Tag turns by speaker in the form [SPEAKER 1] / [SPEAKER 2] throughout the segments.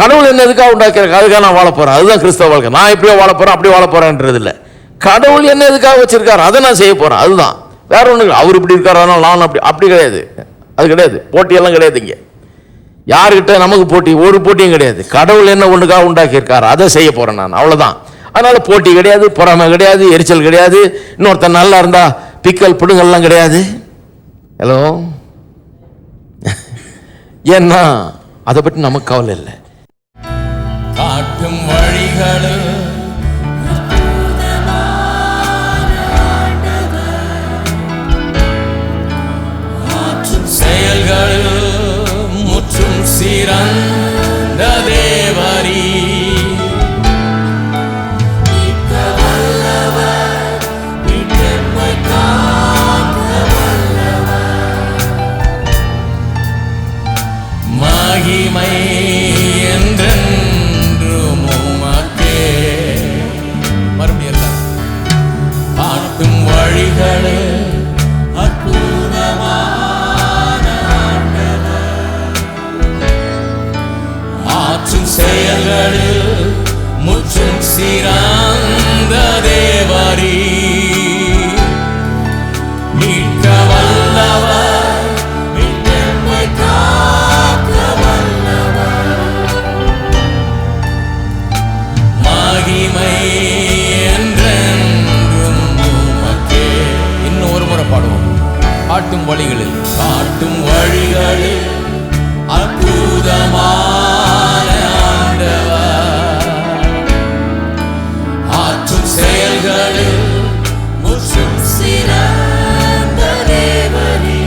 [SPEAKER 1] கடவுள் என்ன எதுக்காக உண்டாக்கிறார், அதுக்காக நான் வாழ போகிறேன், அதுதான் கிறிஸ்தவ வாழ்க்கை. நான் எப்படியோ வாழ போகிறேன், அப்படி வாழ போகிறேன்றது இல்லை. கடவுள் என்ன எதுக்காக வச்சிருக்காரு அதை நான் செய்ய போகிறேன், அதுதான். வேற ஒன்று அவர் இப்படி இருக்காரு அதனால் நான் அப்படி கிடையாது. அது கிடையாது. போட்டியெல்லாம் கிடையாது. இங்கே யாருக்கிட்ட நமக்கு போட்டி, ஒரு போட்டியும் கிடையாது. கடவுள் என்ன ஒன்றுக்காக உண்டாக்கியிருக்காரு அதை செய்ய போகிறேன் நான், அவ்வளோதான். அதனால் போட்டி கிடையாது, பொறாமை கிடையாது, எரிச்சல் கிடையாது, இன்னொருத்தன் நல்லா இருந்தா பிக்கல் பிடுங்கல்லாம் கிடையாது. ஹலோ, ஏன்னா அதை பற்றி நமக்கு கவலை இல்லை.
[SPEAKER 2] காட்டும் வழிகளில் செயல்களில் முற்றும் சிறந்த தேவரீ, மகிமை என்றென்றும் உமக்கே. மறுபடியும் காட்டும் வழிகளில் அற்புதமான ஆற்றும் செயல்களில் முற்றும் சிறந்த தேவரீ, மீட்க வல்லவர், மகிமை என்றென்றும் உமக்கே. இன்னும் ஒரு முறை பாடுவோம். காட்டும் வழிகளில், காட்டும் வழிகளில் அற்புதமான ஆண்டவர், ஆற்றும் செயல்களில் முற்றும் சிறந்த தேவரீ,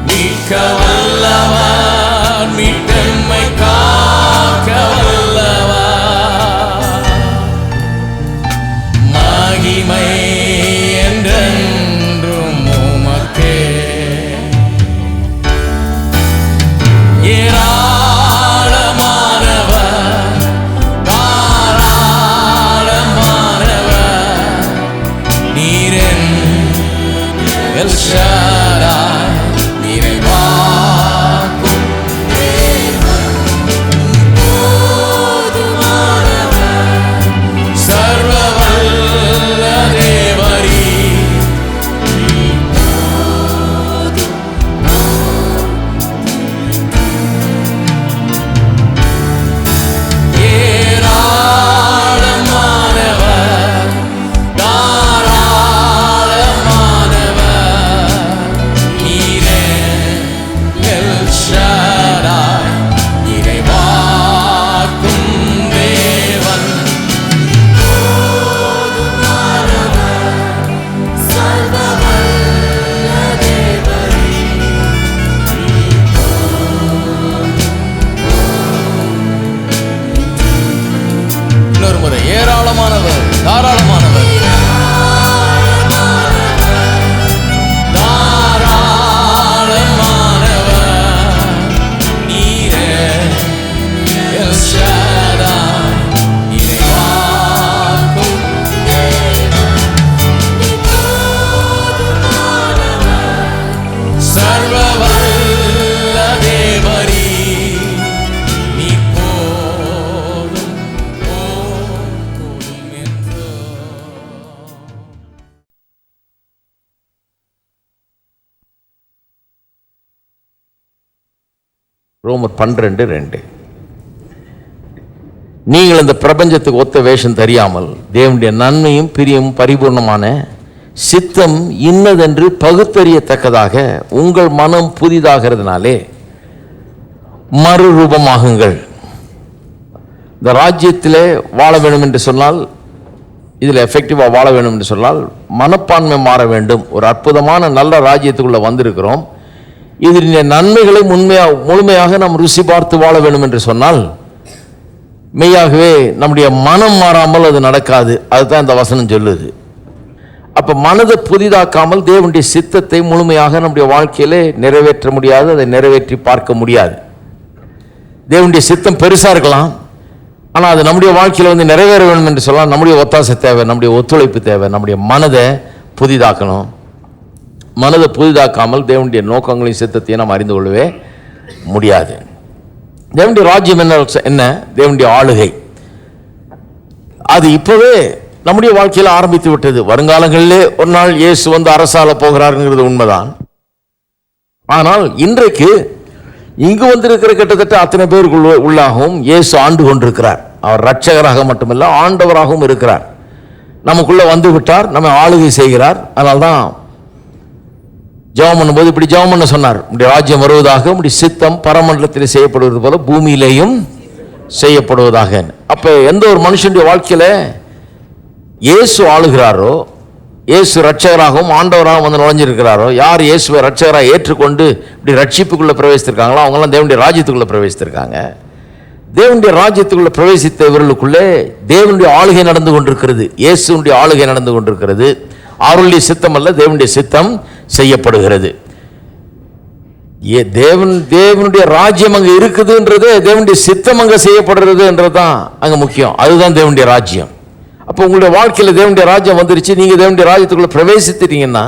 [SPEAKER 2] மீட்க வல்லவர், மீட்டெம்மை காக்க வல்லவர், மகிமை என்றென்றும் உமக்கே. ஏராளமானவர், தாராளமானவர், நீரென் எல் ஷடாய், நீரை வாக்கும் சர்வவல்ல தேவரீ, ஏராளமானவர், தாராளமானவர், நீரே எல் ஷடாய், நீரை வாக்கும் தேவன், இன்னொரு முறை. ஏராளமானவர், தாராளமானவர், தாராளமானவர், நீரே எல் ஷடாய், நீரை வாக்கும் சர்வவல்ல தேவரீ, நீ போதும் போதும் என்றோ.
[SPEAKER 1] ரோமர் 12:2. நீங்கள் இந்த பிரபஞ்சத்துக்கு ஒத்த வேஷம் தெரியாமல் தேவனுடைய நன்மையும் பிரியமும் பரிபூர்ணமான சித்தம் இன்னதென்று பகுத்தறியத்தக்கதாக உங்கள் மனம் புதிதாகிறதுனாலே மறுரூபமாகுங்கள். இந்த ராஜ்யத்திலே வாழ வேண்டும் என்று சொன்னால், இதில் எஃபெக்டிவாக வாழ வேண்டும் என்று சொன்னால் மனப்பான்மை மாற வேண்டும். ஒரு அற்புதமான நல்ல ராஜ்யத்துக்குள்ளே வந்திருக்கிறோம். இதனுடைய நன்மைகளை முழுமையாக நாம் ருசி பார்த்து வாழ வேண்டும் என்று சொன்னால் மெய்யாகவே நம்முடைய மனம் மாறாமல் அது நடக்காது. அதுதான் இந்த வசனம் சொல்லுது. அப்போ மனதை புதிதாக்காமல் தேவனுடைய சித்தத்தை முழுமையாக நம்முடைய வாழ்க்கையிலே நிறைவேற்ற முடியாது, அதை நிறைவேற்றி பார்க்க முடியாது. தேவனுடைய சித்தம் பெருசாக இருக்கலாம், ஆனால் அது நம்முடைய வாழ்க்கையில் வந்து நிறைவேற வேண்டும் என்று சொல்லலாம். நம்முடைய ஒத்தாசை தேவை, நம்முடைய ஒத்துழைப்பு தேவை. நம்முடைய மனதை புதிதாக்கணும். மனதை புதிதாக்காமல் தேவனுடைய நோக்கங்களையும் சித்தத்தையும் நாம் அறிந்து கொள்ளவே முடியாது. தேவனுடைய ராஜ்யம் என்ன? தேவனுடைய ஆளுகை. அது இப்பவே நம்முடைய வாழ்க்கையில் ஆரம்பித்து விட்டது. வருங்காலங்களிலே ஒரு நாள் இயேசு வந்து அரசால போகிறாருங்கிறது உண்மைதான். ஆனால் இன்றைக்கு இங்கு வந்திருக்கிற கிட்டத்தட்ட அத்தனை பேருக்குள்ள உள்ளாகவும் இயேசு ஆண்டு கொண்டிருக்கிறார். அவர் இரட்சகராக மட்டுமல்ல, ஆண்டவராகவும் இருக்கிறார். நமக்குள்ள வந்து விட்டார், நம்ம ஆளுகை செய்கிறார். அதனால்தான் ஜெபம் பண்ணும்போது இப்படி ஜெபம் பண்ண சொன்னார். உடைய ராஜ்யம் வருவதாக, உடைய சித்தம் பரமண்டலத்தில் செய்யப்படுவது போல பூமியிலேயும் செய்யப்படுவதாக. அப்ப எந்த ஒரு மனுஷனுடைய வாழ்க்கையில இயேசு ஆளுகிறாரோ, இயேசு ரட்சகராகவும் ஆண்டவராகவும் வந்து நுழைஞ்சிருக்கிறாரோ, யார் இயேசுவை ரட்சகராக ஏற்றுக்கொண்டு இப்படி ரட்சிப்புக்குள்ள பிரவேசித்திருக்காங்களோ அவங்களாம் தேவனுடைய ராஜ்யத்துக்குள்ள பிரவேசித்திருக்காங்க. தேவனுடைய ராஜ்யத்துக்குள்ள பிரவேசித்த இவர்களுக்குள்ளே தேவனுடைய ஆளுகை நடந்து கொண்டிருக்கிறது. இயேசுடைய ஆளுகை நடந்து கொண்டிருக்கிறது. அவருடைய சித்தம் அல்ல, தேவனுடைய சித்தம் செய்யப்படுகிறது. தேவனுடைய ராஜ்யம் அங்க இருக்குதுன்றது, தேவனுடைய சித்தம் அங்க செய்யப்படுறது என்றதுதான் அங்க முக்கியம். அதுதான் தேவனுடைய ராஜ்யம். அப்போ உங்களுடைய வாழ்க்கையில் தேவனுடைய ராஜ்யம் வந்துருச்சு, நீங்க தேவனுடைய ராஜ்யத்துக்குள்ள பிரவேசித்தீங்கன்னா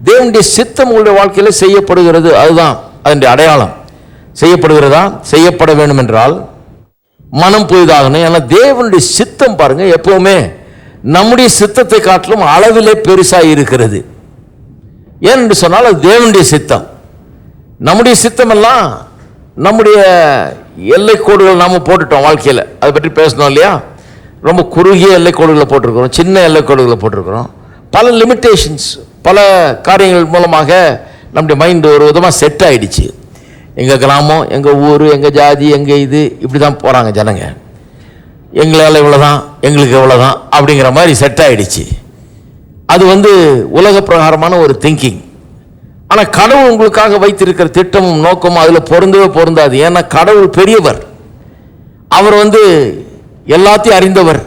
[SPEAKER 1] தேவனுடைய சித்தம் உங்களுடைய வாழ்க்கையில செய்யப்படுகிறது. அதுதான் அதனுடைய அடையாளம். செய்யப்படுகிறதா? செய்யப்பட வேண்டும் என்றால் மனம் புதிதாகணும். ஏன்னா தேவனுடைய சித்தம் பாருங்க எப்பவுமே நம்முடைய சித்தத்தை காட்டிலும் அளவிலே பெருசா இருக்கிறது. ஏனென்று சொன்னால் அது தேவனுடைய சித்தம். நம்முடைய சித்தம் எல்லாம் நம்முடைய எல்லை கோடுகள் நாம போட்டுட்டோம் வாழ்க்கையில். அதை பற்றி பேசணும் இல்லையா? ரொம்ப குறுகிய எல்லை கோடுகளை போட்டிருக்கிறோம், சின்ன எல்லை கோடுகளை போட்டிருக்கிறோம். பல லிமிட்டேஷன்ஸ், பல காரியங்கள் மூலமாக நம்முடைய மைண்டு ஒரு விதமாக செட் ஆயிடுச்சு. எங்கள் கிராமம், எங்கள் ஊர், எங்கள் ஜாதி, எங்கள் இது இப்படி தான் போகிறாங்க ஜனங்க. எங்களால் இவ்வளோதான், எங்களுக்கு எவ்வளோதான் அப்படிங்கிற மாதிரி செட் ஆயிடுச்சு. அது வந்து உலக பிரகாரமான ஒரு திங்கிங். ஆனால் கடவுள் உங்களுக்காக வைத்திருக்கிற திட்டமும் நோக்கமும் அதில் பொருந்தவே பொருந்தாது. ஏன்னா கடவுள் பெரியவர். அவர் வந்து எல்லாத்தையும் அறிந்தவர்.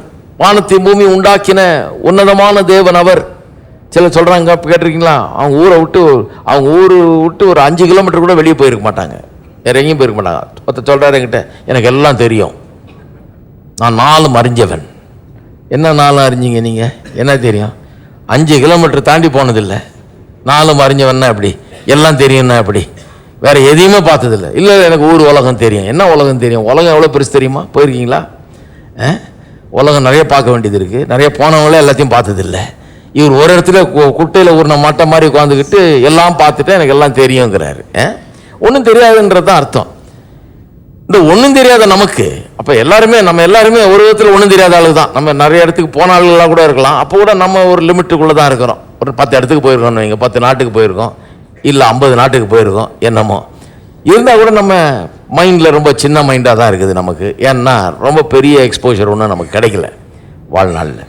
[SPEAKER 1] வானத்தையும் பூமி உண்டாக்கின உன்னதமான தேவன் அவர். சிலர் சொல்கிறாங்க, கேட்டிருக்கீங்களா, அவங்க ஊரை விட்டு ஒரு 5 கிலோமீட்டர் கூட வெளியே போயிருக்க மாட்டாங்க, வேற எங்கேயும் போயிருக்க மாட்டாங்க. ஒருத்தர் சொல்கிறாரு என்கிட்ட, எனக்கு எல்லாம் தெரியும், நான் 4 அறிஞ்சவன். என்ன 4 அறிஞ்சிங்க நீங்கள்? என்ன தெரியும்? 5 கிலோமீட்டர் தாண்டி போனதில்லை. 4 அறிஞ்சவன்னா எப்படி? எல்லாம் தெரியும்னா எப்படி? வேற எதையுமே பார்த்ததில்லை. இல்லை எனக்கு ஊர் உலகம் தெரியும். என்ன உலகம் தெரியும்? உலகம் எவ்வளோ பெருசு தெரியுமா? போயிருக்கீங்களா? உலகம் நிறைய பார்க்க வேண்டியது இருக்குது. நிறைய போனவங்களே எல்லாத்தையும் பார்த்ததில்லை. இவர் ஒரு இடத்துல குட்டையில் ஊர்ன மட்டை மாதிரி உட்காந்துக்கிட்டு எல்லாம் பார்த்துட்டு எனக்கு எல்லாம் தெரியுங்கிறாரு. ஒன்றும் தெரியாதுன்றது தான் அர்த்தம். இந்த ஒன்றும் தெரியாத நமக்கு, அப்போ நம்ம எல்லாருமே ஒரு விதத்தில் ஒன்றும் தெரியாத ஆளு தான். நம்ம நிறைய இடத்துக்கு போன ஆளுகளாக கூட இருக்கலாம். அப்போ கூட நம்ம ஒரு லிமிட்டுக்குள்ளே தான் இருக்கிறோம். ஒரு 10 இடத்துக்கு போயிருக்கோம், இங்கே 10 நாட்டுக்கு போயிருக்கோம், இல்லை 50 நாட்டுக்கு போயிருக்கோம், என்னமோ இருந்தால் கூட நம்ம மைண்டில் ரொம்ப சின்ன மைண்டாக தான் இருக்குது நமக்கு. ஏன்னா ரொம்ப பெரிய எக்ஸ்போஜர் ஒன்றும் நமக்கு கிடைக்கல வாழ்நாளில்.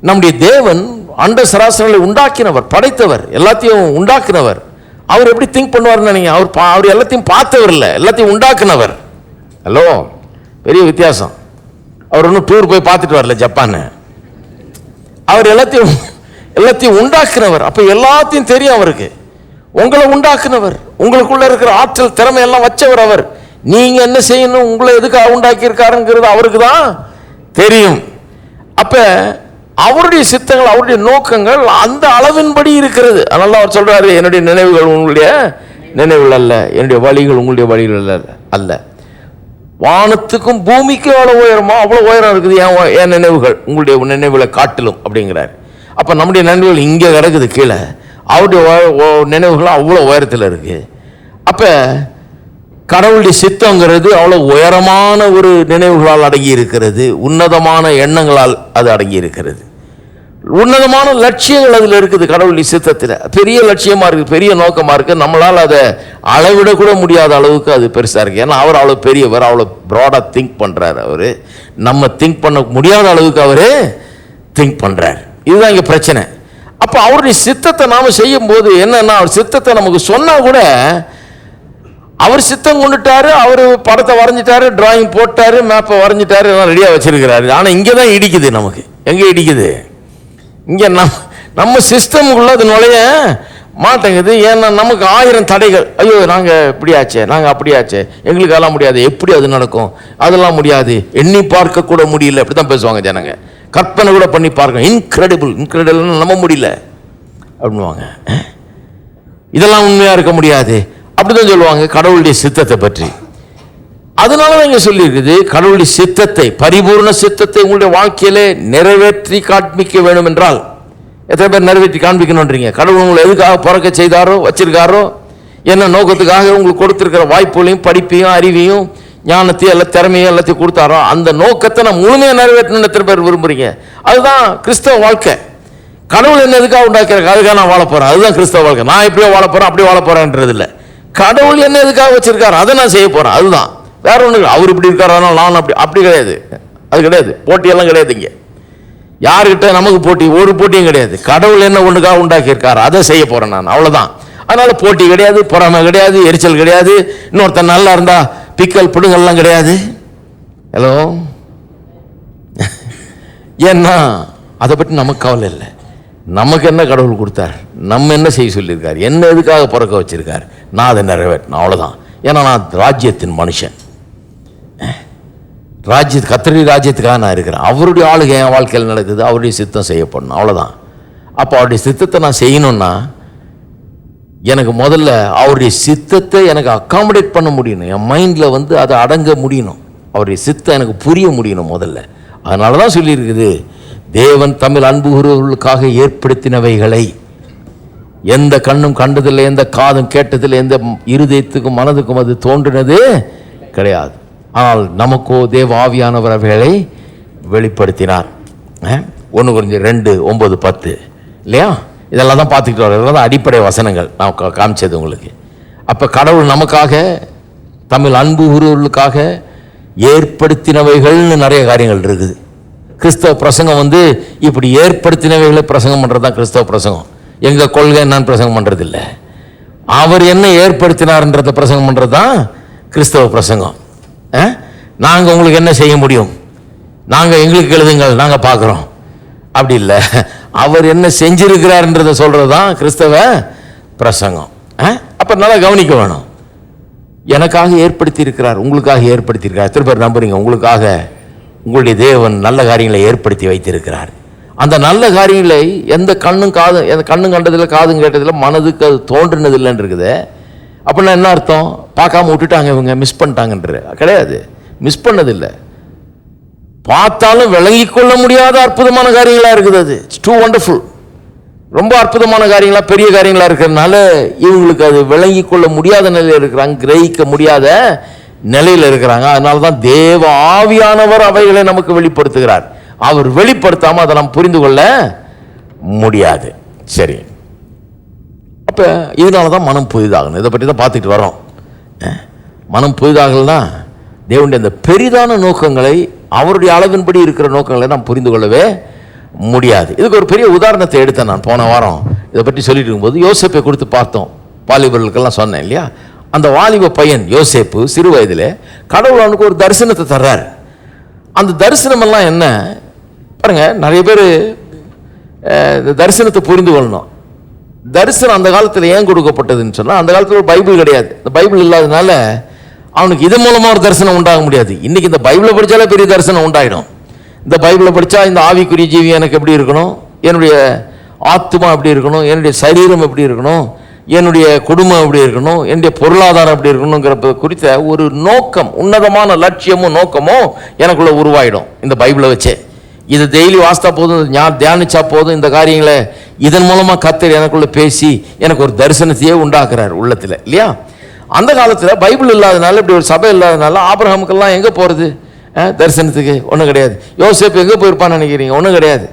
[SPEAKER 1] நம்முடைய தேவன் அண்ட சராசரங்களை உண்டாக்கினவர், படைத்தவர், எல்லாத்தையும் உண்டாக்கினவர். அவர் எப்படி திங்க் பண்ணுவார்னு நினைங்க? அவர் எல்லாத்தையும் பார்த்தவர் இல்லை, எல்லாத்தையும் உண்டாக்குனவர். ஹலோ, பெரிய வித்தியாசம். அவர் ஒன்றும் டூர் போய் பார்த்துட்டு வரல ஜப்பான். அவர் எல்லாத்தையும் உண்டாக்குனவர். அப்போ எல்லாத்தையும் தெரியும் அவருக்கு. உங்களை உண்டாக்குனவர், உங்களுக்குள்ள இருக்கிற ஆற்றல் திறமை எல்லாம் வச்சவர் அவர். நீங்க என்ன செய்யணும், உங்களை எதுக்காக உண்டாக்கி இருக்காருங்கிறது அவருக்கு தான் தெரியும். அப்ப அவருடைய சித்தங்கள், அவருடைய நோக்கங்கள் அந்த அளவின்படி இருக்கிறது. அதனால அவர் சொல்றாரு, என்னுடைய நினைவுகள் உங்களுடைய நினைவுகள் அல்ல, என்னுடைய வழிகள் உங்களுடைய வழிகள் அல்ல. வானத்துக்கும் பூமிக்கும் எவ்வளவு உயரமோ அவ்வளோ உயரம் இருக்குது என் நினைவுகள் உங்களுடைய நினைவுகளை காட்டிலும் அப்படிங்கிறார். அப்போ நம்முடைய நினைவுகள் இங்கே கிடக்குது கீழே, அவருடைய நினைவுகள் அவ்வளோ உயரத்தில் இருக்கு. அப்போ கடவுளுடைய சித்தங்கிறது அவ்வளோ உயரமான ஒரு நினைவுகளால் அடங்கி இருக்கிறது, உன்னதமான எண்ணங்களால் அது அடங்கி இருக்கிறது, உன்னதமான லட்சியங்கள் அதில் இருக்குது. கடவுளுடைய சித்தத்தில் பெரிய லட்சியமாக இருக்குது, பெரிய நோக்கமாக இருக்குது. நம்மளால் அதை அளவிடக்கூட முடியாத அளவுக்கு அது பெருசாக இருக்குது. ஏன்னா அவர் அவ்வளோ பெரியவர், அவ்வளோ ப்ராடாக திங்க் பண்ணுறார். அவர் நம்ம திங்க் பண்ண முடியாத அளவுக்கு அவர் திங்க் பண்ணுறார். இதுதான் இங்கே பிரச்சனை. அப்போ அவருடைய சித்தத்தை நாம் செய்யும் போது என்னன்னா, அவர் சித்தத்தை நமக்கு சொன்னால் கூட அவர் சித்தம் கொண்டுட்டாரு, அவர் படத்தை வரைஞ்சிட்டாரு, டிராயிங் போட்டாரு, மேப்பை வரைஞ்சிட்டாரு, எல்லாம் ரெடியாக வச்சிருக்கிறாரு. ஆனால் இங்கே தான் இடிக்குது நமக்கு. எங்கே இடிக்குது? இங்கே நம்ம சிஸ்டமுக்குள்ள அது நுழைய மாட்டேங்குது. ஏன்னா நமக்கு 1000 தடைகள். ஐயோ, நாங்கள் இப்படியாச்சே, நாங்கள் அப்படியாச்சே, எங்களுக்கு அதெல்லாம் முடியாது, எப்படி அது நடக்கும், அதெல்லாம் முடியாது, எண்ணி பார்க்க கூட முடியல, அப்படி தான் பேசுவாங்க ஜனங்க. கற்பனை கூட பண்ணி பார்க்க, இன்கிரெடிபிள் நம்ப முடியல அப்படின்வாங்க. இதெல்லாம் உண்மையாக இருக்க முடியாது அப்படிதான் சொல்லுவாங்க கடவுளுடைய சித்தத்தை பற்றி. அதனாலதான் இங்க சொல்லி இருக்குது, கடவுளுடைய சித்தத்தை, பரிபூர்ண சித்தத்தை உங்களுடைய வாழ்க்கையிலே நிறைவேற்றி காண்பிக்க வேண்டும் என்றால், எத்தனை பேர் நிறைவேற்றி காண்பிக்கணும்ன்றீங்க? கடவுள் உங்களை எதுக்காக பிறக்க செய்தாரோ, வச்சிருக்காரோ, என்ன நோக்கத்துக்காக உங்களுக்கு கொடுத்திருக்கிற வாய்ப்புகளையும் படிப்பையும் அறிவையும் ஞானத்தையும் எல்லா திறமையும் எல்லாத்தையும் கொடுத்தாரோ, அந்த நோக்கத்தை நான் முழுமையாக நிறைவேற்றணும்னு எத்தனை பேர் விரும்புறீங்க? அதுதான் கிறிஸ்தவ வாழ்க்கை. கடவுள் என்ன எதுக்காக உண்டாக்குறாங்க, அதுக்காக நான் வாழ போறேன், அதுதான் கிறிஸ்தவ வாழ்க்கை. நான் எப்படியோ வாழ போறேன், அப்படி வாழ போறேன்றது இல்லை. கடவுள் என்ன எதுக்காக வச்சிருக்காரு, அதை நான் செய்ய போறேன், அதுதான். வேற ஒன்று அவர் இப்படி இருக்காரு அதனால நான் அப்படி கிடையாது. அது கிடையாது. போட்டியெல்லாம் கிடையாது. இங்கே யாருக்கிட்ட நமக்கு போட்டி, ஒரு போட்டியும் கிடையாது. கடவுள் என்ன ஒன்றுக்காக உண்டாக்கி இருக்காரு, அதை செய்ய போறேன் நான், அவ்வளவுதான். அதனால போட்டி கிடையாது, பொறாமை கிடையாது, எரிச்சல் கிடையாது, இன்னொருத்தன் நல்லா இருந்தா பிக்கல் பிடுங்கல்லாம் கிடையாது. ஹலோ, ஏன்னா அதை பற்றி நமக்கு கவலை இல்லை. நமக்கு என்ன கடவுள் கொடுத்தார், நம்ம என்ன செய்ய சொல்லியிருக்காரு, என்ன எதுக்காக பிறக்க வச்சிருக்காரு, நான் அதை நிறைவேற்றணும், அவ்வளோதான். ஏன்னா நான் ராஜ்யத்தின் மனுஷன், கர்த்தருடைய ராஜ்யத்துக்காக நான் இருக்கிறேன். அவருடைய ஆளுகை என் வாழ்க்கையில் நடக்குது, அவருடைய சித்தம் செய்யப்படணும், அவ்வளோதான். அப்போ அவருடைய சித்தத்தை நான் செய்யணும்னா எனக்கு முதல்ல அவருடைய சித்தத்தை எனக்கு அக்காமடேட் பண்ண முடியணும், என் மைண்டில் வந்து அதை அடங்க முடியணும், அவருடைய சித்தம் எனக்கு புரிய முடியணும் முதல்ல. அதனால தான் சொல்லியிருக்குது, தேவன் தமிழ் அன்பு கூறுவர்களுக்காக ஏற்படுத்தினவைகளை எந்த கண்ணும் கண்டதில்லை, எந்த காதும் கேட்டதில்லை, எந்த இருதயத்துக்கும் மனதுக்கும் அது தோன்றினது கிடையாது. ஆனால் நமக்கோ தேவ ஆவியானவர் அவைகளை வெளிப்படுத்தினார். 1 கொரிந்தியர் 2:9-10 இல்லையா? இதெல்லாம் தான் பார்த்துக்கிட்டு வரோம். இதெல்லாம் தான் அடிப்படை வசனங்கள் நான் காமிச்சது உங்களுக்கு. அப்போ கடவுள் நமக்காக தமிழ் அன்பு கூறுவர்களுக்காக ஏற்படுத்தினவைகள்னு நிறைய காரியங்கள் இருக்குது. கிறிஸ்தவ பிரசங்கம் வந்து இப்படி ஏற்படுத்தினவைகளை பிரசங்கம் பண்ணுறது தான் கிறிஸ்தவ பிரசங்கம். எங்கள் கொள்கை என்னன்னு பிரசங்கம் பண்ணுறது இல்லை, அவர் என்ன ஏற்படுத்தினார்ன்றதை பிரசங்கம் பண்ணுறது தான் கிறிஸ்தவ பிரசங்கம். நாங்கள் உங்களுக்கு என்ன செய்ய முடியும், நாங்கள் எங்களுக்கு எழுதுங்கள், நாங்கள் பார்க்குறோம், அப்படி இல்லை. அவர் என்ன செஞ்சிருக்கிறார்ன்றதை சொல்கிறது தான் கிறிஸ்தவ பிரசங்கம். அப்போ நல்லா கவனிக்க வேணும். எனக்காக ஏற்படுத்தி இருக்கிறார், உங்களுக்காக ஏற்படுத்தி இருக்கிறார். எத்தனை பேர் நம்புறீங்க உங்களுக்காக உங்களுடைய தேவன் நல்ல காரியங்களை ஏற்படுத்தி வைத்திருக்கிறார்? அந்த நல்ல காரியங்களை எந்த கண்ணும் கண்டதில்லை, காதும் கேட்டதில்லை, மனதுக்கு அது தோன்றினதில்லைன்னு இருக்குது. அப்படின்னா என்ன அர்த்தம்? பார்க்காம விட்டுட்டாங்க, இவங்க மிஸ் பண்ணிட்டாங்கன்ற கிடையாது. மிஸ் பண்ணதில்லை, பார்த்தாலும் விளங்கி கொள்ள முடியாத அற்புதமான காரியங்களா இருக்குது. அது இட்ஸ் டூ வண்டர்ஃபுல். ரொம்ப அற்புதமான காரியங்களா, பெரிய காரியங்களா இருக்கிறதுனால இவங்களுக்கு அது விளங்கி கொள்ள முடியாத நிலையில் இருக்கிறாங்க, கிரகிக்க முடியாத நிலையில் இருக்கிறாங்க. அதனால தான் தேவ ஆவியானவர் அவைகளை நமக்கு வெளிப்படுத்துகிறார். அவர் வெளிப்படுத்தாம அதை நாம் புரிந்து கொள்ள முடியாது. சரி, அப்போ இதனால தான் மனம் புதிதாகணும். இதை பற்றி தான் பார்த்துட்டு வரோம். மனம் புதிதாகலன்னா தேவனுடைய அந்த பெரிதான நோக்கங்களை, அவருடைய அளவின்படி இருக்கிற நோக்கங்களை நாம் புரிந்து கொள்ளவே முடியாது. இதுக்கு ஒரு பெரிய உதாரணத்தை எடுத்தேன் நான் போன வாரம். இதை பற்றி சொல்லிட்டு இருக்கும்போது யோசேப்பை கொடுத்து பார்த்தோம், வாலிபர்களுக்கெல்லாம் சொன்னேன் இல்லையா? அந்த வாலிப பையன் யோசேப்பு சிறு வயதில் கடவுள் அவனுக்கு ஒரு தரிசனத்தை தர்றார். அந்த தரிசனமெல்லாம் என்ன பாருங்க, நிறைய பேர் தரிசனத்தை புரிந்து கொள்ளணும். தரிசனம் அந்த காலத்தில் ஏன் கொடுக்கப்பட்டதுன்னு சொன்னால், அந்த காலத்தில் ஒரு பைபிள் கிடையாது. இந்த பைபிள் இல்லாதனால அவனுக்கு இது மூலமாக ஒரு தரிசனம் உண்டாக முடியாது. இன்னைக்கு இந்த பைபிளை படித்தாலே பெரிய தரிசனம் உண்டாயிடும். இந்த பைபிளை படித்தா இந்த ஆவிக்குரிய ஜீவி எனக்கு எப்படி இருக்கணும், என்னுடைய ஆத்மா எப்படி இருக்கணும், என்னுடைய சரீரம் எப்படி இருக்கணும், என்னுடைய குடும்பம் எப்படி இருக்கணும், என்னுடைய பொருளாதாரம் எப்படி இருக்கணுங்கிற குறித்த ஒரு நோக்கம், உன்னதமான லட்சியமும் நோக்கமும் எனக்குள்ள உருவாயிடும் இந்த பைபிளை வச்சே. இதை டெய்லி வாசித்தா போதும், தியானிச்சா போதும், இந்த காரியங்களை இதன் மூலமாக கர்த்தர் எனக்குள்ள பேசி எனக்கு ஒரு தரிசனத்தையே உண்டாக்குறார் உள்ளத்தில் இல்லையா? அந்த காலத்தில் பைபிள் இல்லாதனால, இப்படி ஒரு சபை இல்லாதனால ஆபிரகாமுக்கெல்லாம் எங்கே போகிறது தரிசனத்துக்கு? ஒன்றும் கிடையாது. யோசேப்பு எங்கே போயிருப்பான்னு நினைக்கிறீங்க? ஒன்றும் கிடையாது.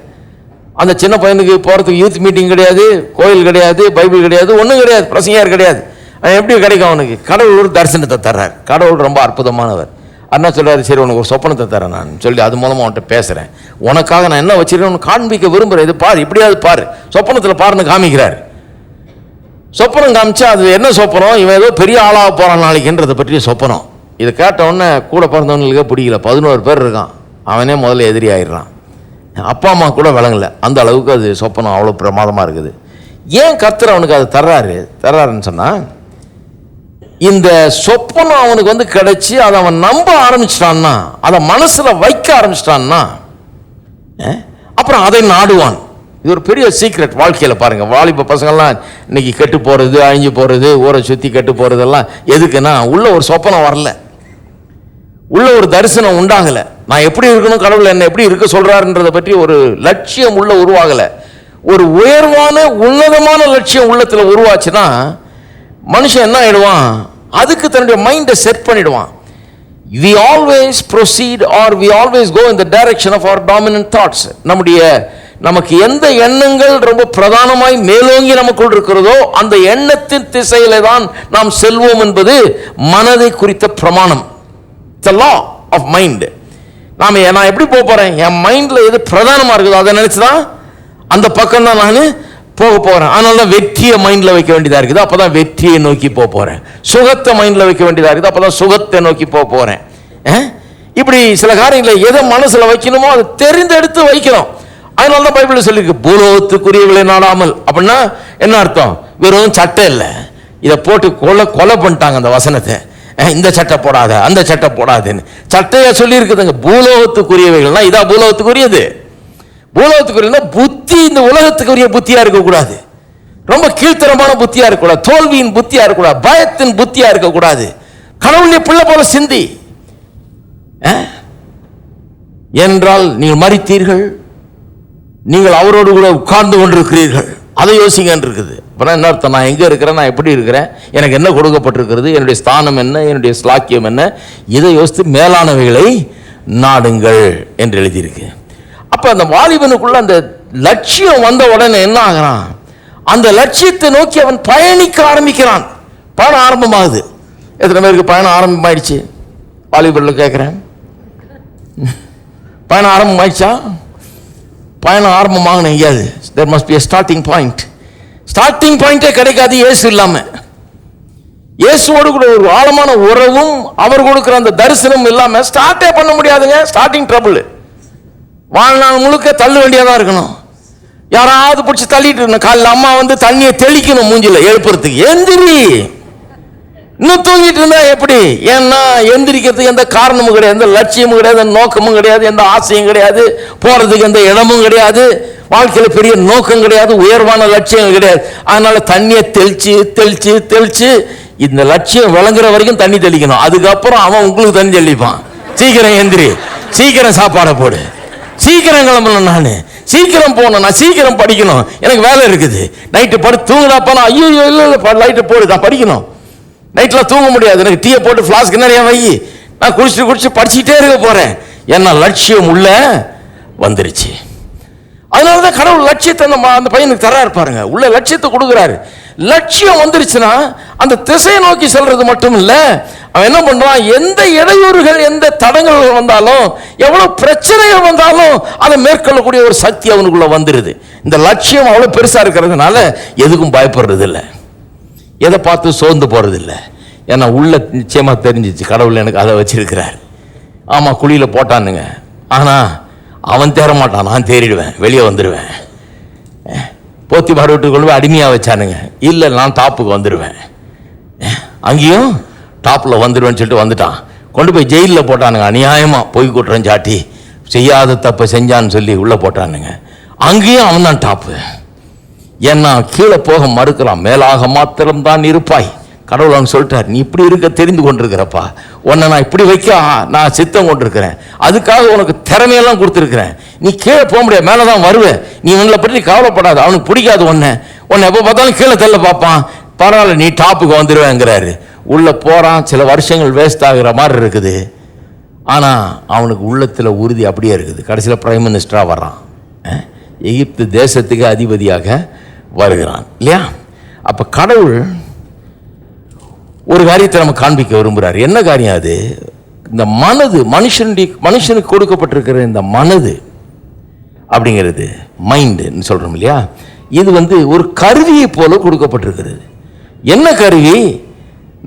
[SPEAKER 1] அந்த சின்ன பையனுக்கு போகிறதுக்கு யூத் மீட்டிங் கிடையாது, கோயில் கிடையாது, பைபிள் கிடையாது, ஒன்றும் கிடையாது, பிரசங்கியார் கிடையாது. எப்படி கிடைக்கும் அவனுக்கு? கடவுள் ஒரு தரிசனத்தை தர்றார். கடவுள் ரொம்ப அற்புதமானவர். அண்ணா சொல்கிறாரு, சரி உனக்கு ஒரு சொப்பனத்தை தரேன் நான் சொல்லி அது மூலமாக அவன்கிட்ட பேசுகிறேன். உனக்காக நான் என்ன வச்சிருக்கேன் காண்பிக்க விரும்புகிறேன், இது பாரு, இப்படியாவது பாரு, சொப்பனத்தில் பாருன்னு காமிக்கிறார். சொப்பனம் காமிச்சா அது என்ன சொப்பனம், இவன் ஏதோ பெரிய ஆளாக போகிறான் நாளைக்குன்றதை பற்றிய சொப்பனம். இதை கேட்டவுடனே கூட பிறந்தவனுக்கே பிடிக்கல. 11 பேர் இருக்கான், அவனே முதல்ல எதிரி ஆயிடுறான். அப்பா அம்மா கூட விளங்கல, அந்த அளவுக்கு அது சொப்பனம் அவ்வளோ பிரமாதமாக இருக்குது. ஏன் கர்த்தர் அவனுக்கு அது தர்றாருன்னு சொன்னால், இந்த சொப்பனம் அவனுக்கு வந்து கிடைச்சி அதை அவன் நம்ப ஆரம்பிச்சிட்டான்னா, அதை மனசில் வைக்க ஆரம்பிச்சிட்டான்னா, அப்புறம் அதை நாடுவான். இது ஒரு பெரிய சீக்ரெட் வாழ்க்கையில். பாருங்கள், வாலிப பசங்கள்லாம் இன்னைக்கு கெட்டு போகிறது, அழிஞ்சு போகிறது, ஊரை சுற்றி கெட்டு போகிறதெல்லாம் எதுக்குன்னா உள்ள ஒரு சொப்பனம் வரல. உள்ள ஒரு தரிசனம் உண்டாகல. நான் எப்படி இருக்கணும், கடவுள் என்ன எப்படி இருக்க சொல்றாருன்றதை பற்றி ஒரு லட்சியம் உள்ள உருவாகல. ஒரு உயர்வான உன்னதமான லட்சியம் உள்ளத்துல உருவாச்சுன்னா மனுஷன் என்ன ஆயிடுவான், அதுக்கு தன்னுடைய மைண்டை செட் பண்ணிடுவான். we always proceed or we always go in the direction of our dominant thoughts. நமக்கு எந்த எண்ணங்கள் ரொம்ப பிரதானமாய் மேலோங்கி நமக்குள் இருக்கிறதோ அந்த எண்ணத்தின் திசையில தான் நாம் செல்வோம் என்பது மனதை குறித்த பிரமாணம். the law of mind. நான் எப்படி போறேன், என் மைண்ட்ல எது பிரதானமா இருக்குதோ அதை நினைச்சுதான் அந்த பக்கம் தான் நான் போக போறேன். அதனால தான் வெற்றியை மைண்ட்ல வைக்க வேண்டியதா இருக்குது, அப்பதான் வெற்றியை நோக்கி போறேன். சுகத்தை மைண்ட்ல வைக்க வேண்டியதா இருக்குது, அப்பதான் சுகத்தை நோக்கி போறேன். இப்படி சில காரியங்களை எதை மனசுல வைக்கணுமோ அதை தெரிந்தெடுத்து வைக்கணும். அதனால தான் பைபிள்ல சொல்லியிருக்கு, பூலோகத்துக்குரியவர்களை நாடாமல். அப்படின்னா என்ன அர்த்தம், வெறும் சட்டை இல்லை, இதை போட்டு கொலை பண்ணிட்டாங்க அந்த வசனத்தை. இந்த சட்டை போடாத, அந்த சட்டை போடாதுன்னு சட்டையா சொல்லி இருக்குதுங்க. பூலோகத்துக்குரியவைகள்னா இதான் பூலோகத்துக்குரியது. பூலோகத்துக்குரிய புத்தி இந்த உலகத்துக்குரிய புத்தியா இருக்கக்கூடாது, ரொம்ப கீழ்த்தரமான புத்தியா இருக்கக்கூடாது, தோல்வியின் புத்தியா இருக்கக்கூடாது, பயத்தின் புத்தியா இருக்கக்கூடாது. கடவுளுடைய பிள்ளை போல சிந்தி என்றால் நீங்கள் மரித்தீர்கள், நீங்கள் அவரோடு கூட உட்கார்ந்து கொண்டிருக்கிறீர்கள், அதை யோசிங்க இருக்குது. அப்புறம் என்ன அர்த்தம், நான் எங்க இருக்கிறேன், நான் எப்படி இருக்கிறேன், எனக்கு என்ன கொடுக்கப்பட்டிருக்கிறது, என்னுடைய ஸ்தானம் என்ன, என்னுடைய ஸ்லாக்கியம் என்ன, இதை யோசித்து மேலானவைகளை நாடுங்கள் என்று எழுதியிருக்கு. அப்ப அந்த வாலிபனுக்குள்ள அந்த லட்சியம் வந்த உடனே என்ன ஆகிறான், அந்த லட்சியத்தை நோக்கி அவன் பயணிக்க ஆரம்பிக்கிறான். பயணம் ஆரம்பமாகுது. எத்தனை பேருக்கு பயணம் ஆரம்பமாயிடுச்சு? வாலிபர்ல கேட்கிறேன், பயணம் ஆரம்பமாயிடுச்சா? பயணம் ஆரம்பமாகணும் எங்கேயாவது. there must be a starting point. Starting பாயிண்டே கிடைக்காது இயேசு இல்லாம. இயேசுவோடு கூட ஒரு ஆழமான உறவும் அவர் கொடுக்கிற அந்த தரிசனம் இல்லாம ஸ்டார்ட்டே பண்ண முடியாதுங்க. Starting trouble. வாழ்நாள் முழுக்க தள்ள வேண்டியதா இருக்கணும். யாராவது பிடிச்சி தள்ளிட்டு இருக்கணும். காலையில் அம்மா வந்து தண்ணியை தெளிக்கணும் மூஞ்சில எழுப்புறதுக்கு. எந்திரி, இன்னும் தூங்கிட்டு இருந்தா எப்படி? ஏன்னா எந்திரிக்கிறதுக்கு எந்த காரணமும் கிடையாது, எந்த லட்சியமும் கிடையாது, எந்த நோக்கமும் கிடையாது, எந்த ஆசையும் கிடையாது, போறதுக்கு எந்த இடமும் கிடையாது, வாழ்க்கையில பெரிய நோக்கம் கிடையாது, உயர்வான லட்சியம் கிடையாது. அதனால தண்ணியை தெளிச்சு தெளிச்சு தெளிச்சு இந்த லட்சியம் விளங்குற வரைக்கும் தண்ணி தெளிக்கணும். அதுக்கப்புறம் அவன் உங்களுக்கு தண்ணி தெளிப்பான். சீக்கிரம் எந்திரி, சீக்கிரம் சாப்பாடை போடு, சீக்கிரம் கிளம்பணும், நான் சீக்கிரம் போகணும், நான் சீக்கிரம் படிக்கணும், எனக்கு வேலை இருக்குது, நைட்டு படுத்து தூங்குறாப்பா, நான் ஐயோ இல்லை லைட்டை போடு, நான் படிக்கணும், நைட்லாம் தூங்க முடியாது, எனக்கு டீயை போட்டு ஃப்ளாஸ்க் நிறைய வை, நான் குடிச்சு படிச்சுட்டே இருக்க போறேன். ஏன்னா லட்சியம் உள்ள வந்துருச்சு. அதனாலதான் கடவுள் லட்சியத்தை அந்த பையனுக்கு தரா இருப்பாருங்க, உள்ள லட்சியத்தை கொடுக்குறாரு. லட்சியம் வந்துருச்சுன்னா அந்த திசையை நோக்கி செல்றது மட்டும் இல்ல, அவன் என்ன பண்றான், எந்த இடையூறுகள் எந்த தடங்கள் வந்தாலும் எவ்வளவு பிரச்சனைகள் வந்தாலும் அதை மேற்கொள்ளக்கூடிய ஒரு சக்தி அவனுக்குள்ள வந்துருது. இந்த லட்சியம் அவ்வளவு பெருசா இருக்கிறதுனால எதுக்கும் பயப்படுறது இல்லை, எதை பார்த்து சோர்ந்து போறது இல்லை. ஏன்னா உள்ள நிச்சயமா தெரிஞ்சிச்சு கடவுள் எனக்கு அதை வச்சிருக்கிறார். ஆமா குழியில போட்டானுங்க, ஆனா அவன் தேர மாட்டான், நான் தேறிடுவேன், வெளியே வந்துடுவேன். போத்தி பாடு கொண்டு போய் அடிமையா வச்சானுங்க, இல்லை நான் டாப்புக்கு வந்துடுவேன், அங்கேயும் டாப்ல வந்துடுவேன்னு சொல்லிட்டு வந்துட்டான். கொண்டு போய் ஜெயிலில் போட்டானுங்க, அநியாயமா பொய் குற்றம் சாட்டி செய்யாத தப்பை செஞ்சான்னு சொல்லி உள்ள போட்டானுங்க. அங்கேயும் அவன் தான் டாப்பு. ஏன்னா கீழே போக மறுக்கிறான். மேலாக மாத்திரம் தான் இருப்பாய். கடவுள் அவன் சொல்லிட்டார், நீ இப்படி இருக்க தெரிந்து கொண்டிருக்கிறப்பா, உன்னை நான் இப்படி வைக்க நான் சித்தம் கொண்டிருக்கிறேன், அதுக்காக உனக்கு திறமையெல்லாம் கொடுத்துருக்கிறேன், நீ கீழே போக முடியாது, மேலதான் வருவேன், நீ உங்களை பற்றி கவலைப்படாது, அவனுக்கு பிடிக்காது உன்னை எப்போ பார்த்தாலும் கீழே தள்ள பார்ப்பான், பரவாயில்ல நீ டாப்புக்கு வந்துடுவேங்கிறாரு. உள்ள போறான், சில வருஷங்கள் வேஸ்ட் ஆகுற மாதிரி இருக்குது, ஆனா அவனுக்கு உள்ளத்துல உறுதி அப்படியே இருக்குது. கடைசியில் பிரைம் மினிஸ்டரா வர்றான், எகிப்து தேசத்துக்கு அதிபதியாக வருகிறான் இல்லையா? அப்ப கடவுள் ஒரு காரியத்தை நம்ம காண்பிக்க விரும்புகிறார். என்ன காரியம் அது? இந்த மனது, மனுஷனுக்கு கொடுக்கப்பட்டிருக்கிற இந்த மனது அப்படிங்கிறது, மைண்டுன்னு சொல்றோம் இல்லையா, இது ஒரு கருவியை போல கொடுக்கப்பட்டிருக்கிறது. என்ன கருவி?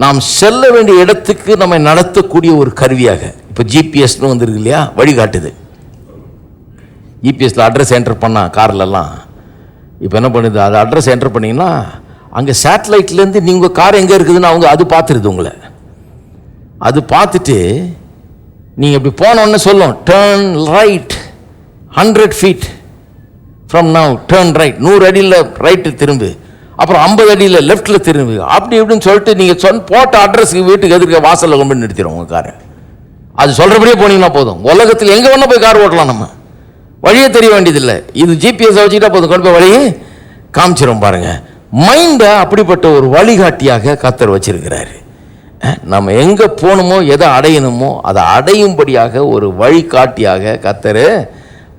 [SPEAKER 1] நாம் செல்ல வேண்டிய இடத்துக்கு நம்மை நடத்தக்கூடிய ஒரு கருவியாக. இப்போ ஜிபிஎஸ்னு வந்துருக்கு இல்லையா, வழிகாட்டுது. ஜிபிஎஸ்ல அட்ரஸ் என்டர் பண்ணா கார்லலாம் இப்போ என்ன பண்ணுது, அது அட்ரஸ் என்டர் பண்ணிங்கன்னா அங்கே சேட்டலைட்லேருந்து நீங்கள் கார் எங்கே இருக்குதுன்னு அவங்க அது பார்த்துருது உங்களை. அது பார்த்துட்டு நீங்கள் இப்படி போனோன்னு சொல்லும், turn right 100 feet from now, turn right, 100 அடியில் ரைட்டு திரும்பு, அப்புறம் 50 அடியில் லெஃப்டில் திரும்பு, அப்படி இப்படின்னு சொல்லிட்டு நீங்கள் போட்ட அட்ரஸுக்கு வீட்டுக்கு எதிர்க்க வாசலில் கொண்டு போய் நிறுத்திடும் உங்கள் காரை. அது சொல்றபடியே போனீங்கன்னா போதும். உலகத்தில் எங்க வேணா போய் கார் ஓட்டலாம், நம்ம வழியே தெரிய வேண்டியதில்லை. இது ஜிபிஎஸ் வச்சுக்கிட்டா போதும், கொண்டு போய் வழியே காமிச்சிரும். பாருங்க, மைண்டை அப்படிப்பட்ட ஒரு வழிகாட்டியாக கர்த்தர் வச்சிருக்கிறாரு. நம்ம எங்க போகணுமோ, எதை அடையணுமோ அதை அடையும்படியாக ஒரு வழிகாட்டியாக கர்த்தர்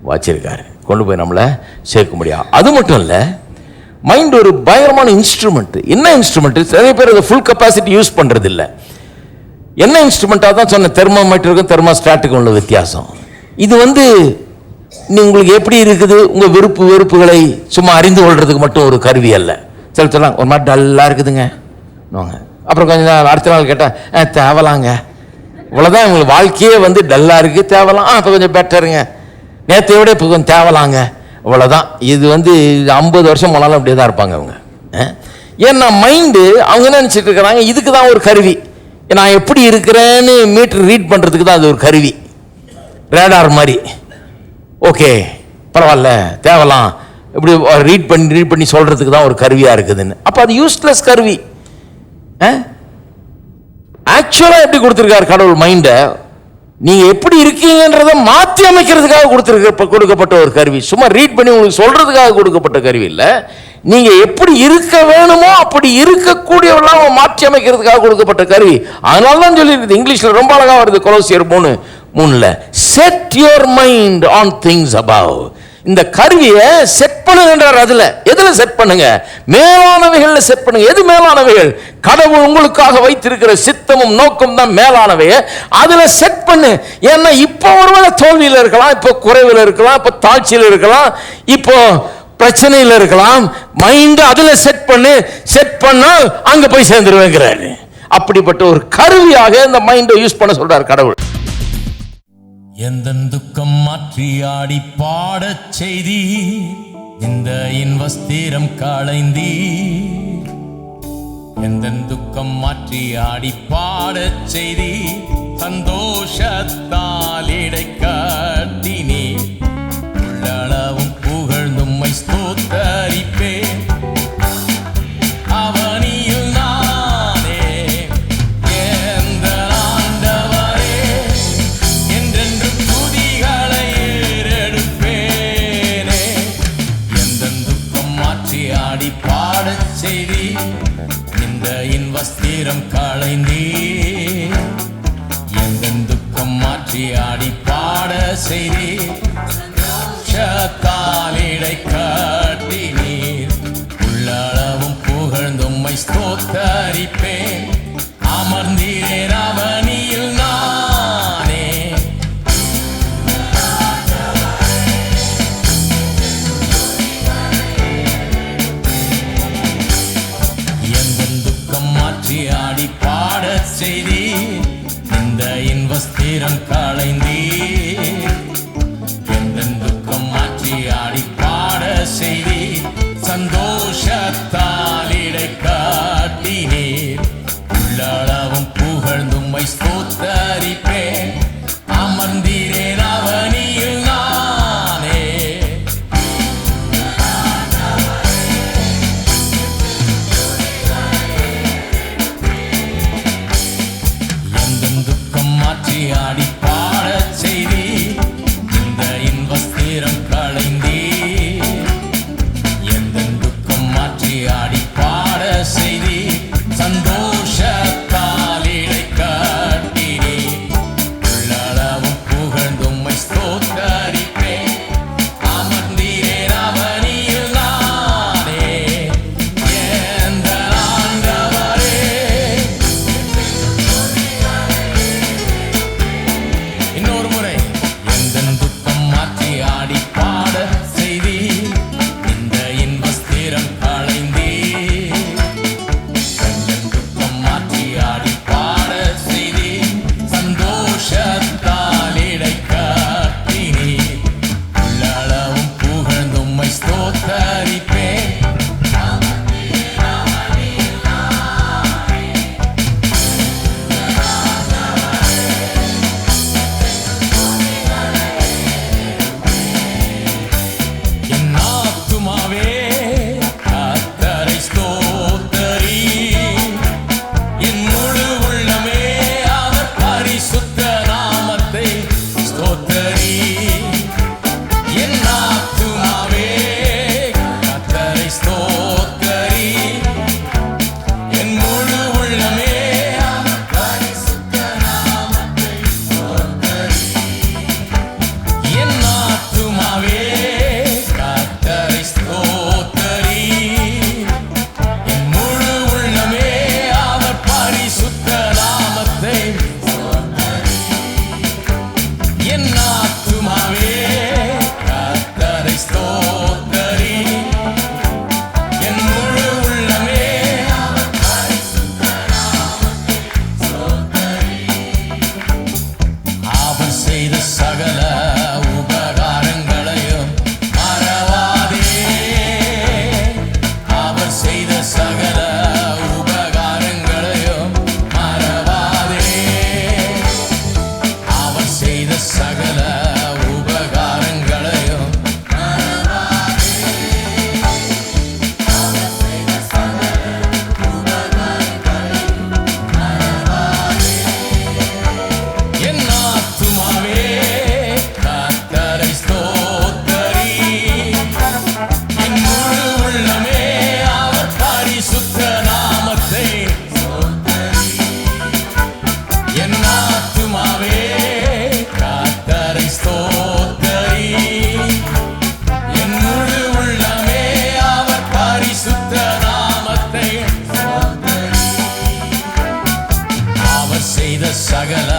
[SPEAKER 1] வச்சிருக்காரு, கொண்டு போய் நம்மளை சேர்க்க முடியாது. அது மட்டும் இல்லை, மைண்ட் ஒரு பயங்கரமான இன்ஸ்ட்ருமெண்ட். என்ன இன்ஸ்ட்ருமெண்ட்? நிறைய பேர் அதை ஃபுல் கெப்பாசிட்டி யூஸ் பண்றது இல்லை. என்ன இன்ஸ்ட்ருமெண்ட்டாக தான் சொன்ன, தெர்மோமீட்டருக்கும் தெர்மோஸ்டாட்டுக்கும் உள்ள வித்தியாசம். இது உங்களுக்கு எப்படி இருக்குது, உங்கள் வெறுப்புகளை சும்மா அறிந்து கொள்றதுக்கு மட்டும் ஒரு கருவி அல்ல. சில சொல்லலாம் ஒரு மாதிரி டல்லாக இருக்குதுங்க, அப்புறம் கொஞ்சம் நாள் அடுத்த நாள் கேட்டால் தேவலாங்க, இவ்வளோதான் உங்களுக்கு வாழ்க்கையே டல்லாக இருக்குது, தேவலாம், அப்போ கொஞ்சம் பெட்டருங்க, நேற்றை விட இப்போ கொஞ்சம் தேவலாங்க, இவ்வளோதான். இது 50 வருஷம் போனாலும் அப்படியே தான் இருப்பாங்க அவங்க. ஏன்னா மைண்டு அவங்க என்ன நினச்சிட்டு இருக்கிறாங்க, இதுக்கு தான் ஒரு கருவி, நான் எப்படி இருக்கிறேன்னு மீட்டர் ரீட் பண்ணுறதுக்கு தான் அது ஒரு கருவி, ரேடார் மாதிரி. ஓகே பரவாயில்ல, தேவலாம், இப்படி ரீட் பண்ணி சொல்கிறதுக்கு தான் ஒரு கருவியாக இருக்குதுன்னு. அப்போ அது யூஸ்லெஸ் கருவி. ஆக்சுவலாக எப்படி கொடுத்துருக்காரு கடவுள் மைண்டை, நீங்கள் எப்படி இருக்கீங்கன்றதை மாற்றி அமைக்கிறதுக்காக கொடுக்கப்பட்ட ஒரு கருவி. சும்மா ரீட் பண்ணி உங்களுக்கு சொல்கிறதுக்காக கொடுக்கப்பட்ட கருவி இல்லை. நீங்கள் எப்படி இருக்க வேணுமோ அப்படி இருக்கக்கூடியவெல்லாம் மாற்றி அமைக்கிறதுக்காக கொடுக்கப்பட்ட கருவி. அதனால தான் சொல்லியிருக்குது, இங்கிலீஷில் ரொம்ப அழகாக வருது, கொலோசியர் 3:3, set your mind on things above. இந்த கருவியை செட் பண்ணுங்கன்றார். எதுல செட் பண்ணுங்க? மேலானவைகள்ல செட் பண்ணுங்க. எது மேலானவைகள்? கடவுள் உங்களுக்காக வைத்திருக்கிற சித்தமும் நோக்கம் தான் மேலானவை. அதுல செட் பண்ணு. ஏன்னா இப்போ ஒருவேளை தோல்வியில் இருக்கலாம், இப்போ குறைவில் இருக்கலாம், இப்போ தாழ்ச்சியில் இருக்கலாம், இப்போ பிரச்சனையில் இருக்கலாம். மைண்ட் அதுல செட் பண்ணு. செட் பண்ணால் அங்க போய் சேர்ந்துருவேங்கிறாரு. அப்படிப்பட்ட ஒரு கருவியாக இந்த மைண்டை யூஸ் பண்ண சொல்றாரு கடவுள்.
[SPEAKER 2] எந்த துக்கம் மாற்றி ஆடி பாடச் செய்தி, இந்த இன்வஸ்திரம் களைந்தி. எந்த துக்கம் மாற்றி ஆடி பாடச் செய்தி, சந்தோஷத்தால் இடை கட்டினே. உள்ளளவும் புகழ்ந்தும்மை ஸ்தோத்தரிப்பேன். அவனியில் நானே எந்த ஆண்டவரே, என்றென்று துதிகளை ஏறெடுப்பேனே. எந்த துக்கம் மாற்றி ஆடி பாடச் செய்தி, இந்த இன்வஸ்திரம் களைந்தே. எந்த துக்கம் மாற்றி ஆடி பாட செய்தி, சந்தோஷத்தாலிடை கட்டினீர். உள்ளளவும் புகழ்ந்தும்மை ஸ்தோத்தரிப்பேன். அமர்ந்தீரேன் அவனியில் நானே. எந்த துக்கம் மாற்றி ஆடி பாட செய்தி, இந்த இன்வஸ்திரம் களைந்தே. எந்த துக்கம் மாற்றி ஆடி பாட செய்தி, சந்தோஷத்தால் இடை காட்டினீர். உள்ளளவும் புகழ்ந்தும்மை ஸ்தோத்தரிப்பேன். அமர்ந்தீரேன் அவனியில் நானே. எந்த துக்கம் மாற்றி ஆடி பாட செய்தி, இந்த இன்வஸ்திரம் களைந்தே. எந்த துக்கம் மாற்றி ஆடி பாட செய்தி, சந்தோஷத்தால் இடை காட்டினே. உள்ளளவும் புகழ்ந்தும்மை ஸ்தோத்தரிப்பேன். அமர்ந்தீரேன் அவனியில் நானே. எந்த ஆண்டவரே. இன்னொரு முறை சகல